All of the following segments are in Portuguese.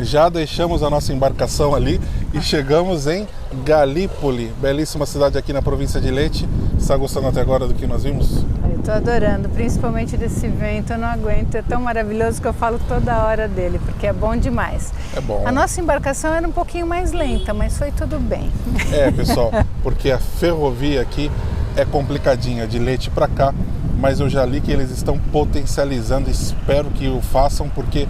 Já deixamos a nossa embarcação ali e chegamos em Galípoli, belíssima cidade aqui na província de Lecce. Está gostando até agora do que nós vimos? Eu estou adorando, principalmente desse vento, eu não aguento, é tão maravilhoso que eu falo toda hora dele, porque é bom demais. É bom. A nossa embarcação era um pouquinho mais lenta, mas foi tudo bem. É, pessoal, porque a ferrovia aqui é complicadinha, de Lecce para cá, mas eu já li que eles estão potencializando, espero que o façam, porque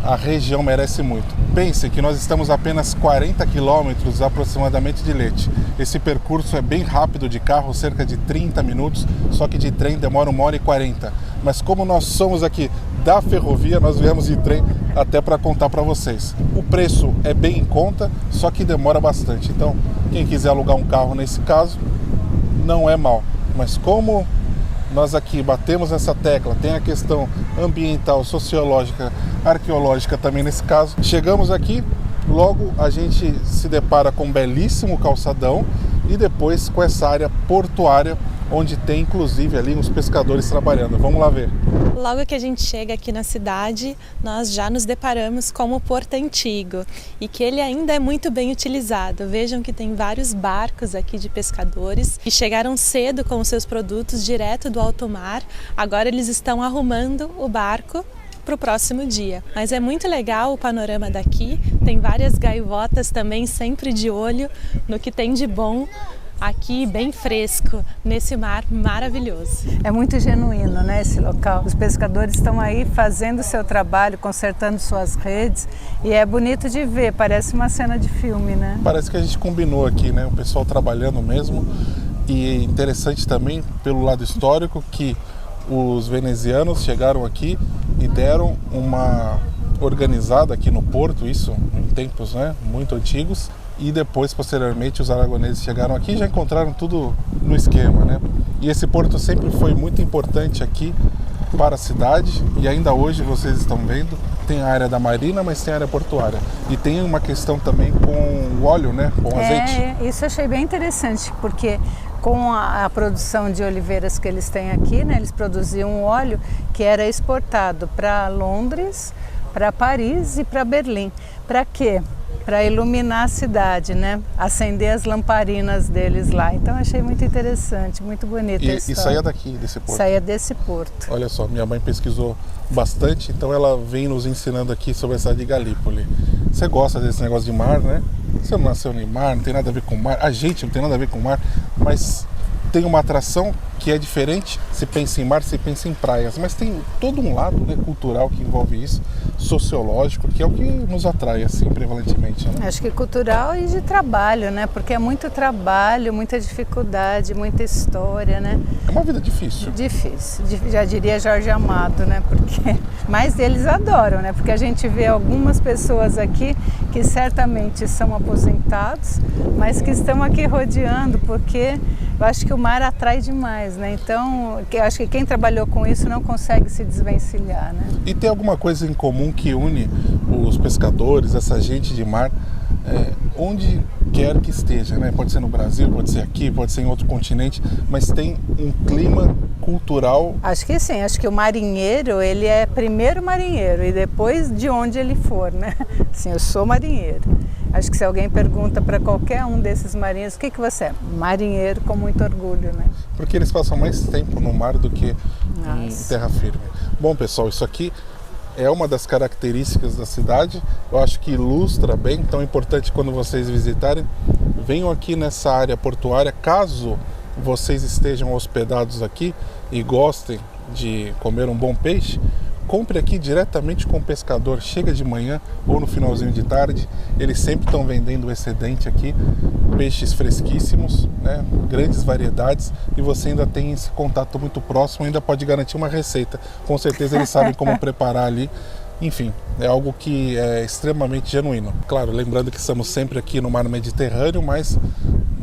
a região merece muito. Pense que nós estamos a apenas 40 quilômetros aproximadamente de Lecce. Esse percurso é bem rápido de carro, cerca de 30 minutos, só que de trem demora 1h40. Mas como nós somos aqui da ferrovia, nós viemos de trem até para contar para vocês. O preço é bem em conta, só que demora bastante. Então, quem quiser alugar um carro nesse caso, não é mal. Mas como nós aqui batemos nessa tecla, tem a questão ambiental, sociológica, arqueológica também nesse caso. Chegamos aqui, logo a gente se depara com um belíssimo calçadão e depois com essa área portuária, onde tem inclusive ali uns pescadores trabalhando. Vamos lá ver. Logo que a gente chega aqui na cidade, nós já nos deparamos com o Porto Antigo e que ele ainda é muito bem utilizado. Vejam que tem vários barcos aqui de pescadores que chegaram cedo com os seus produtos direto do alto mar. Agora eles estão arrumando o barco para o próximo dia. Mas é muito legal o panorama daqui, tem várias gaivotas também sempre de olho no que tem de bom aqui, bem fresco, nesse mar maravilhoso. É muito genuíno, né, esse local. Os pescadores estão aí fazendo o seu trabalho, consertando suas redes e é bonito de ver, parece uma cena de filme, né? Parece que a gente combinou aqui, né, o pessoal trabalhando mesmo, e interessante também pelo lado histórico que os venezianos chegaram aqui e deram uma organizada aqui no porto, isso em tempos, né, muito antigos, e depois, posteriormente, os aragoneses chegaram aqui e já encontraram tudo no esquema, né? E esse porto sempre foi muito importante aqui para a cidade e ainda hoje vocês estão vendo, tem a área da marina, mas tem a área portuária. E tem uma questão também com o óleo, né? Com azeite. Isso eu achei bem interessante, porque com a produção de oliveiras que eles têm aqui, né, eles produziam um óleo que era exportado para Londres, para Paris e para Berlim. Para quê? Para iluminar a cidade, né? Acender as lamparinas deles lá. Então achei muito interessante, muito bonito. E saía daqui, desse porto? Saía desse porto. Olha só, minha mãe pesquisou bastante, então ela vem nos ensinando aqui sobre a cidade de Galípoli. Você gosta desse negócio de mar, né? Você não nasceu em mar, não tem nada a ver com mar. A gente não tem nada a ver com mar, mas tem uma atração que é diferente. Se pensa em mar, se pensa em praias, mas tem todo um lado, né, cultural que envolve isso, sociológico, que é o que nos atrai assim prevalentemente, né? Acho que cultural e de trabalho, né? Porque é muito trabalho, muita dificuldade, muita história, né? É uma vida difícil. Difícil, já diria Jorge Amado, né? Porque mas eles adoram, né? Porque a gente vê algumas pessoas aqui que certamente são aposentados, mas que estão aqui rodeando, porque eu acho que o mar atrai demais, né? Então, eu acho que quem trabalhou com isso não consegue se desvencilhar, né? E tem alguma coisa em comum que une os pescadores, essa gente de mar, onde quer que esteja, né? Pode ser no Brasil, pode ser aqui, pode ser em outro continente, mas tem um clima cultural. Acho que sim, acho que o marinheiro, ele é primeiro marinheiro e depois de onde ele for, né? Sim, eu sou marinheiro. Acho que se alguém pergunta para qualquer um desses marinheiros, o que você é? Marinheiro, com muito orgulho, né? Porque eles passam mais tempo no mar do que em terra firme. Bom, pessoal, isso aqui é uma das características da cidade. Eu acho que ilustra bem, então é importante quando vocês visitarem, venham aqui nessa área portuária, caso vocês estejam hospedados aqui e gostem de comer um bom peixe, compre aqui diretamente com o pescador, chega de manhã ou no finalzinho de tarde, eles sempre estão vendendo o excedente aqui, peixes fresquíssimos, né? Grandes variedades, e você ainda tem esse contato muito próximo, ainda pode garantir uma receita, com certeza eles sabem como preparar ali, enfim, é algo que é extremamente genuíno. Claro, lembrando que estamos sempre aqui no mar Mediterrâneo, mas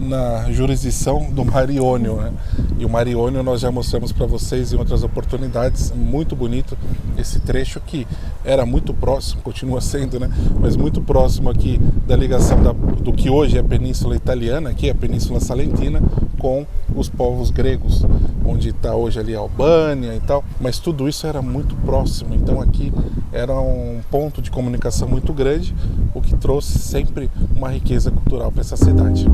na jurisdição do Mar Ionio, né? E o Mar Ionio nós já mostramos para vocês em outras oportunidades, muito bonito esse trecho que era muito próximo, continua sendo, né? Mas muito próximo aqui da ligação do que hoje é a Península Italiana, aqui a Península Salentina, com os povos gregos, onde está hoje ali a Albânia e tal, mas tudo isso era muito próximo, então aqui era um ponto de comunicação muito grande, o que trouxe sempre uma riqueza cultural para essa cidade.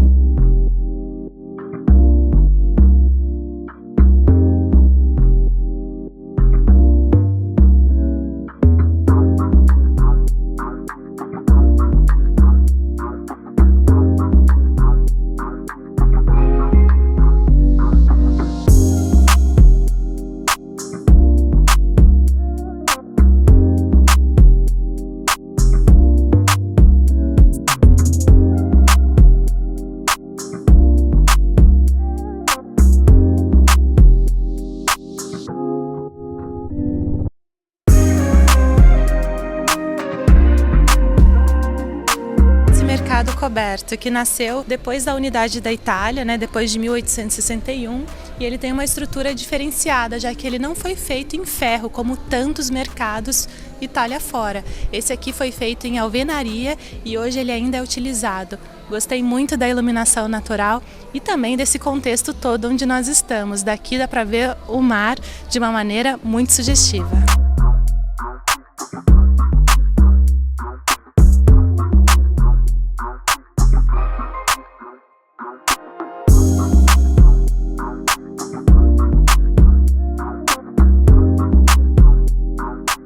Coberto, que nasceu depois da unidade da Itália, né, depois de 1861, e ele tem uma estrutura diferenciada, já que ele não foi feito em ferro, como tantos mercados Itália fora. Esse aqui foi feito em alvenaria e hoje ele ainda é utilizado. Gostei muito da iluminação natural e também desse contexto todo onde nós estamos. Daqui dá para ver o mar de uma maneira muito sugestiva.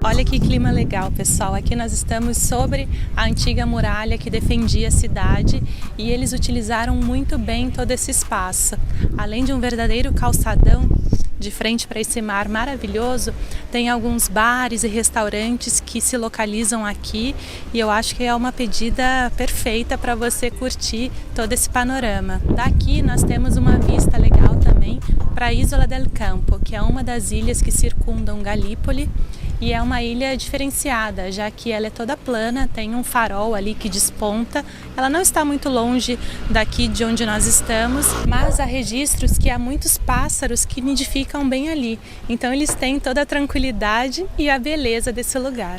Olha que clima legal, pessoal. Aqui nós estamos sobre a antiga muralha que defendia a cidade e eles utilizaram muito bem todo esse espaço. Além de um verdadeiro calçadão de frente para esse mar maravilhoso, tem alguns bares e restaurantes que se localizam aqui e eu acho que é uma pedida perfeita para você curtir todo esse panorama. Daqui nós temos uma vista legal também para a Isola del Campo, que é uma das ilhas que circundam Galípoli. E é uma ilha diferenciada, já que ela é toda plana, tem um farol ali que desponta. Ela não está muito longe daqui de onde nós estamos, mas há registros que há muitos pássaros que nidificam bem ali. Então eles têm toda a tranquilidade e a beleza desse lugar.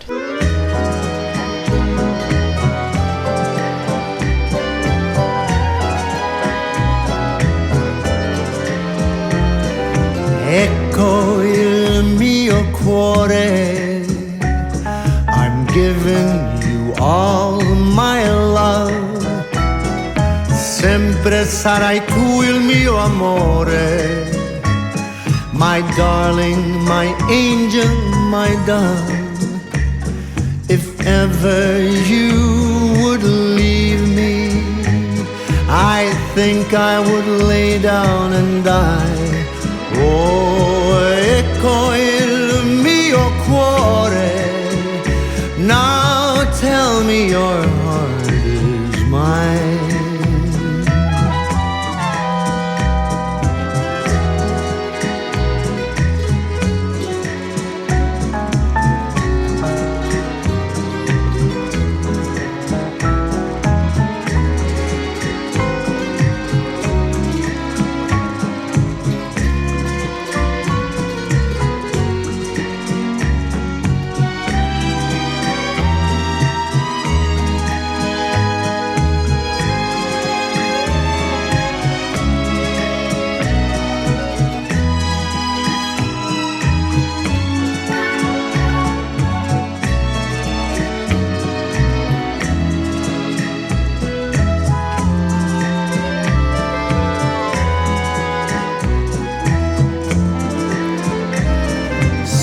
Ecco il mio cuore, I'm giving you all my love. Sempre sarai tu il mio amore, my darling, my angel, my dove. If ever you would leave me, I think I would lay down and die. Oh, ecco il mio cuore, now tell me your heart is mine.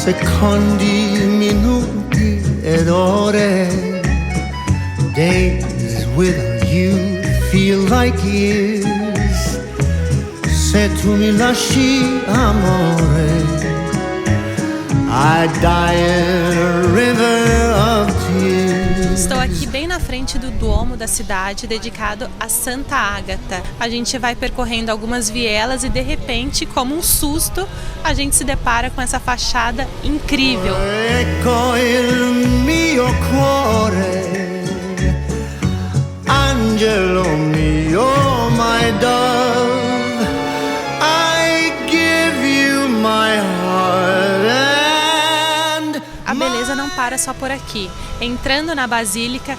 Secondi, minuti ed ore, days without you feel like years. Se tu mi lasci, amore, I die in a river of tears. Estou aqui bem na frente do Duomo da cidade, dedicado a Santa Ágata. A gente vai percorrendo algumas vielas e de repente, como um susto, a gente se depara com essa fachada incrível. Ecco il mio cuore, angelo mio, my my dove, I give you my heart and A beleza não para só por aqui. Entrando na Basílica,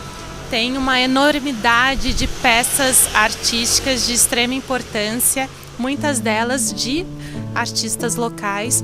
tem uma enormidade de peças artísticas de extrema importância, muitas delas de artistas locais.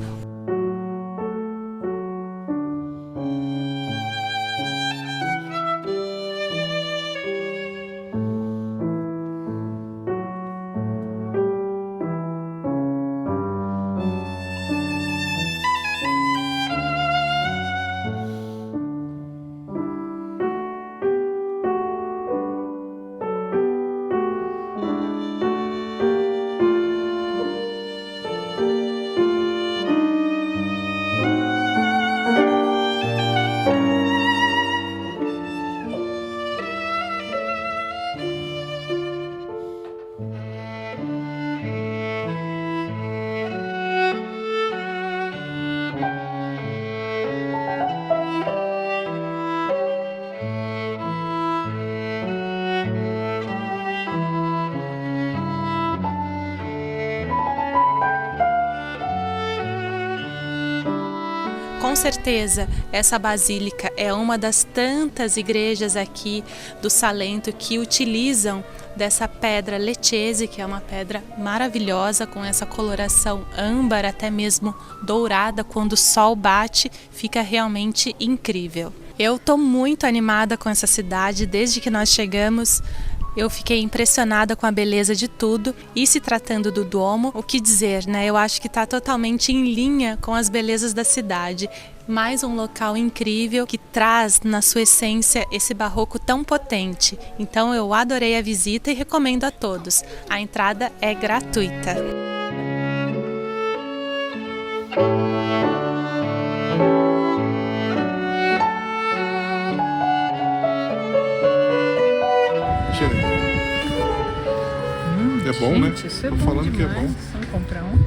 Com certeza, essa basílica é uma das tantas igrejas aqui do Salento que utilizam dessa pedra Lecce, que é uma pedra maravilhosa, com essa coloração âmbar, até mesmo dourada. Quando o sol bate, fica realmente incrível. Eu estou muito animada com essa cidade. Desde que nós chegamos, eu fiquei impressionada com a beleza de tudo. E se tratando do Duomo, o que dizer, né? Eu acho que está totalmente em linha com as belezas da cidade. Mais um local incrível que traz na sua essência esse barroco tão potente. Então eu adorei a visita e recomendo a todos. A entrada é gratuita. É bom, né? Isso é Tô bom falando demais. que é bom. Vamos comprar um.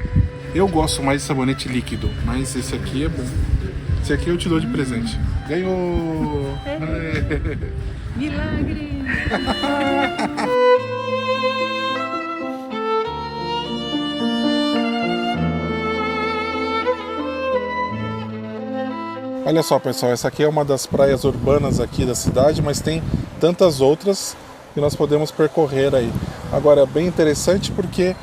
Eu gosto mais de sabonete líquido, mas esse aqui é bom. Esse aqui eu te dou de presente. Ganhou! Milagre! Olha só, pessoal, essa aqui é uma das praias urbanas aqui da cidade, mas tem tantas outras que nós podemos percorrer aí. Agora, é bem interessante porque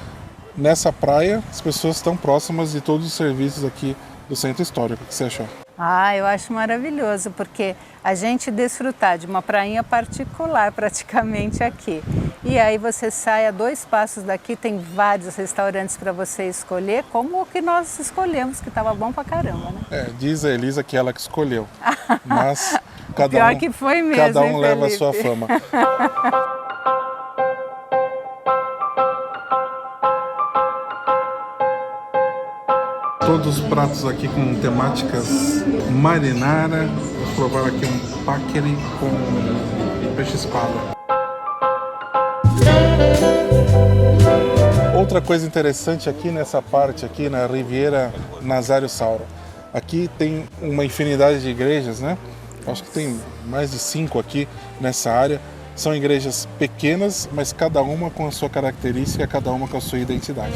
nessa praia as pessoas estão próximas de todos os serviços aqui do Centro Histórico. O que você achou? Ah, eu acho maravilhoso, porque a gente desfrutar de uma prainha particular praticamente aqui. E aí você sai a 2 passos daqui, tem vários restaurantes para você escolher, como o que nós escolhemos, que estava bom pra caramba, né? Diz a Elisa que ela que escolheu, mas Pior que foi mesmo, cada um hein, leva a Felipe? sua fama. Todos os pratos aqui com temáticas marinara. Vou provar aqui um paqueri com peixe-espada. Outra coisa interessante aqui nessa parte, aqui na Riviera Nazário Sauro. Aqui tem uma infinidade de igrejas, né? Acho que tem mais de 5 aqui nessa área. São igrejas pequenas, mas cada uma com a sua característica, cada uma com a sua identidade.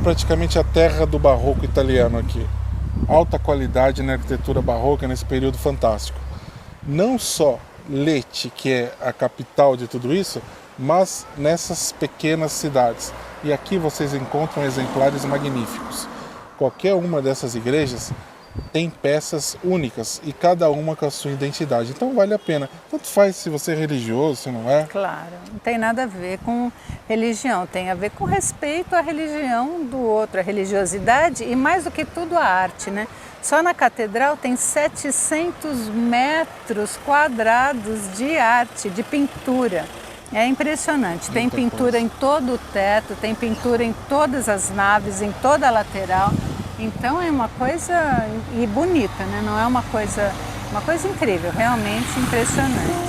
praticamente a terra do barroco italiano aqui. Alta qualidade na arquitetura barroca nesse período fantástico. Não só Lecce, que é a capital de tudo isso, mas nessas pequenas cidades. E aqui vocês encontram exemplares magníficos. Qualquer uma dessas igrejas tem peças únicas e cada uma com a sua identidade. Então vale a pena. Tanto faz se você é religioso, se não é. Claro, não tem nada a ver com religião, tem a ver com respeito à religião do outro, a religiosidade e mais do que tudo a arte, né? Só na catedral tem 700 metros quadrados de arte, de pintura. É impressionante, tem pintura em todo o teto, tem pintura em todas as naves, em toda a lateral. Então é uma coisa e bonita, né? Não é uma coisa incrível, realmente impressionante.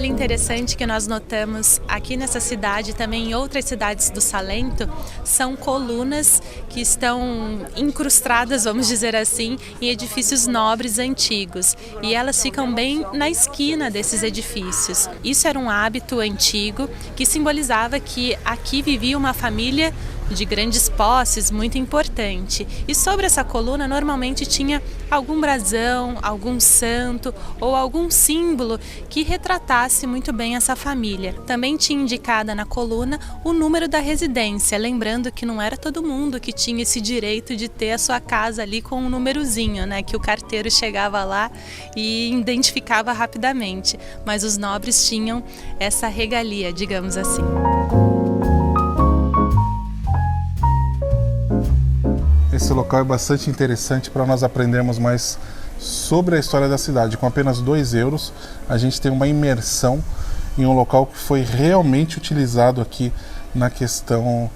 Interessante que nós notamos aqui nessa cidade e também em outras cidades do Salento são colunas que estão incrustadas, vamos dizer assim, em edifícios nobres antigos e elas ficam bem na esquina desses edifícios. Isso era um hábito antigo que simbolizava que aqui vivia uma família de grandes posses, muito importante. E sobre essa coluna normalmente tinha algum brasão, algum santo ou algum símbolo que retratasse muito bem essa família. Também tinha indicada na coluna o número da residência, lembrando que não era todo mundo que tinha esse direito de ter a sua casa ali com um númerozinho, né, que o carteiro chegava lá e identificava rapidamente, mas os nobres tinham essa regalia, digamos assim. Esse local é bastante interessante para nós aprendermos mais sobre a história da cidade. Com apenas 2 euros, a gente tem uma imersão em um local que foi realmente utilizado aqui na questão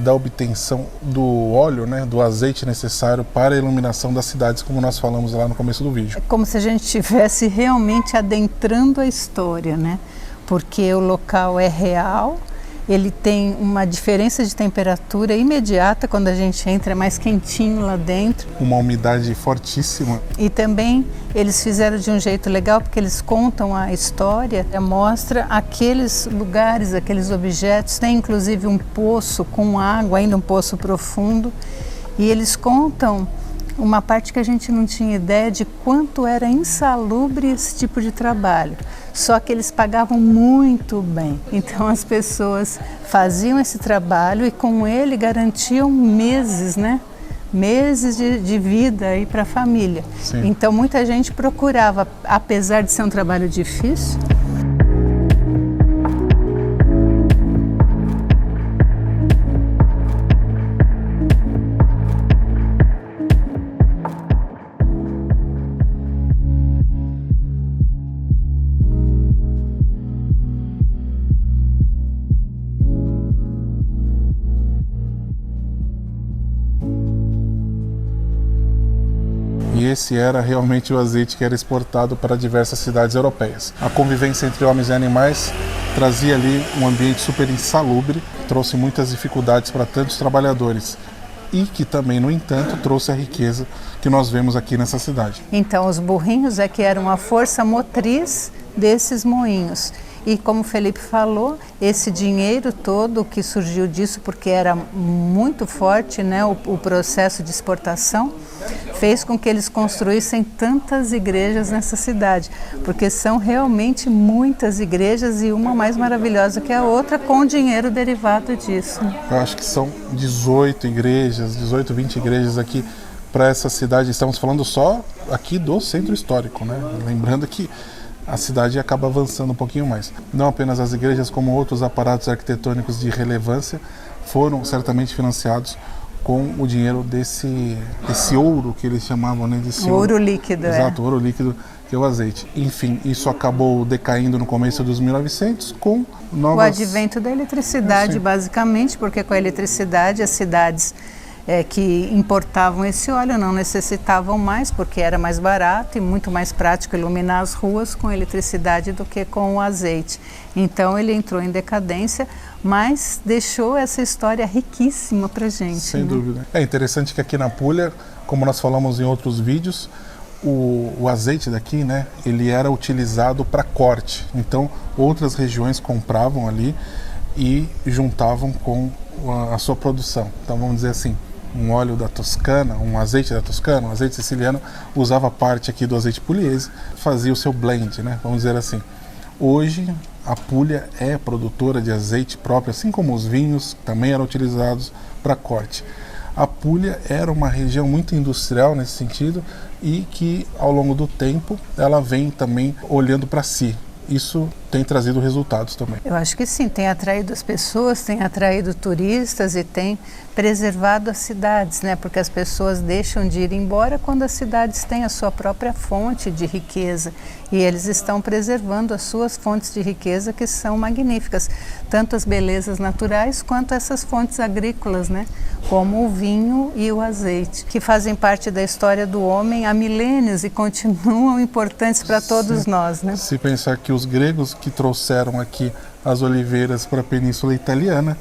da obtenção do óleo, né, do azeite necessário para a iluminação das cidades, como nós falamos lá no começo do vídeo. É como se a gente estivesse realmente adentrando a história, né? Porque o local é real. Ele tem uma diferença de temperatura imediata, quando a gente entra é mais quentinho lá dentro. Uma umidade fortíssima. E também eles fizeram de um jeito legal, porque eles contam a história, mostra aqueles lugares, aqueles objetos, tem inclusive um poço com água, ainda um poço profundo, e eles contam uma parte que a gente não tinha ideia de quanto era insalubre esse tipo de trabalho. Só que eles pagavam muito bem. Então as pessoas faziam esse trabalho e com ele garantiam meses, né? Meses de vida aí para a família. Sim. Então muita gente procurava, apesar de ser um trabalho difícil. E esse era realmente o azeite que era exportado para diversas cidades europeias. A convivência entre homens e animais trazia ali um ambiente super insalubre, trouxe muitas dificuldades para tantos trabalhadores. e que também, no entanto, trouxe a riqueza que nós vemos aqui nessa cidade. Então, os burrinhos é que eram a força motriz desses moinhos. E como o Felipe falou, esse dinheiro todo que surgiu disso, porque era muito forte, né, o processo de exportação, fez com que eles construíssem tantas igrejas nessa cidade, porque são realmente muitas igrejas e uma mais maravilhosa que a outra, com dinheiro derivado disso. Eu acho que são 18 igrejas, 18, 20 igrejas aqui para essa cidade. Estamos falando só aqui do centro histórico, né? Lembrando que a cidade acaba avançando um pouquinho mais. Não apenas as igrejas, como outros aparatos arquitetônicos de relevância foram certamente financiados com o dinheiro desse ouro que eles chamavam, né? Desse ouro líquido. Exato, ouro líquido, que é o azeite. Enfim, isso acabou decaindo no começo dos 1900 com novas... O advento da eletricidade, basicamente, porque com a eletricidade as cidades que importavam esse óleo não necessitavam mais, porque era mais barato e muito mais prático iluminar as ruas com eletricidade do que com o azeite. Então ele entrou em decadência, mas deixou essa história riquíssima para a gente. Sem dúvida. É interessante que aqui na Puglia, como nós falamos em outros vídeos, o azeite daqui, né, ele era utilizado para corte. Então outras regiões compravam ali e juntavam com a sua produção. Então vamos dizer assim, um óleo da Toscana, um azeite da Toscana, um azeite siciliano, usava parte aqui do azeite pugliese, fazia o seu blend, né? Vamos dizer assim. Hoje a Puglia é produtora de azeite próprio, assim como os vinhos também eram utilizados para corte. A Puglia era uma região muito industrial nesse sentido e que ao longo do tempo ela vem também olhando para si. Isso tem trazido resultados também. Eu acho que sim, tem atraído as pessoas, tem atraído turistas e tem preservado as cidades, né? Porque as pessoas deixam de ir embora quando as cidades têm a sua própria fonte de riqueza e eles estão preservando as suas fontes de riqueza, que são magníficas, tanto as belezas naturais quanto essas fontes agrícolas, né? Como o vinho e o azeite, que fazem parte da história do homem há milênios e continuam importantes para todos nós, né? Se pensar que os gregos que trouxeram aqui as oliveiras para a Península Italiana,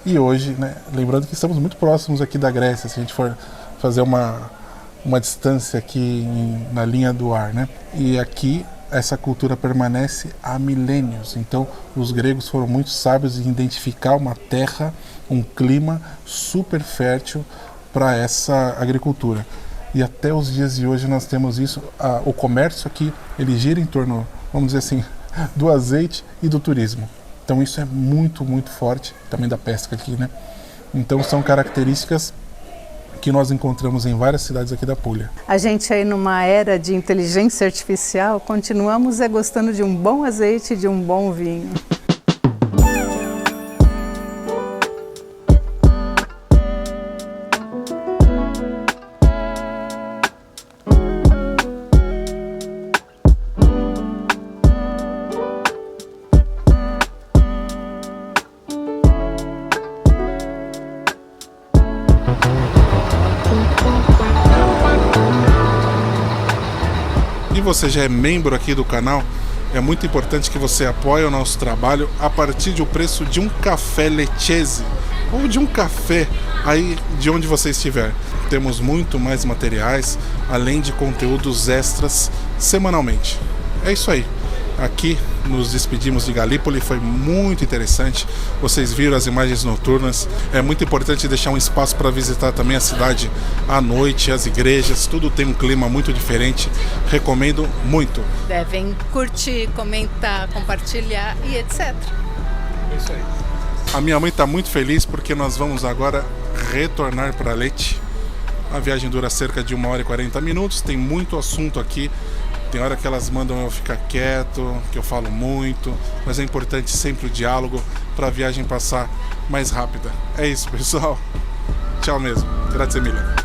e hoje, né, lembrando que estamos muito próximos aqui da Grécia, se a gente for fazer uma distância aqui na linha do ar, né? E aqui essa cultura permanece há milênios. Então os gregos foram muito sábios em identificar uma terra, um clima super fértil para essa agricultura. E até os dias de hoje nós temos isso. O comércio aqui, ele gira em torno, vamos dizer assim, do azeite e do turismo. Então isso é muito, muito forte, também da pesca aqui, né? Então são características que nós encontramos em várias cidades aqui da Puglia. A gente aí numa era de inteligência artificial, continuamos gostando de um bom azeite e de um bom vinho. E você já é membro aqui do canal, é muito importante que você apoie o nosso trabalho a partir do preço de um café Lecce ou de um café aí de onde você estiver. Temos muito mais materiais, além de conteúdos extras semanalmente. É isso aí. Aqui nos despedimos de Galípoli, foi muito interessante. Vocês viram as imagens noturnas. É muito importante deixar um espaço para visitar também a cidade à noite, as igrejas, tudo tem um clima muito diferente. Recomendo muito. Devem curtir, comentar, compartilhar e etc. É isso aí. A minha mãe está muito feliz porque nós vamos agora retornar para Lecce. A viagem dura cerca de 1h40, tem muito assunto aqui. Tem hora que elas mandam eu ficar quieto, que eu falo muito, mas é importante sempre o diálogo para a viagem passar mais rápida. É isso, pessoal. Tchau mesmo. Grazie mille.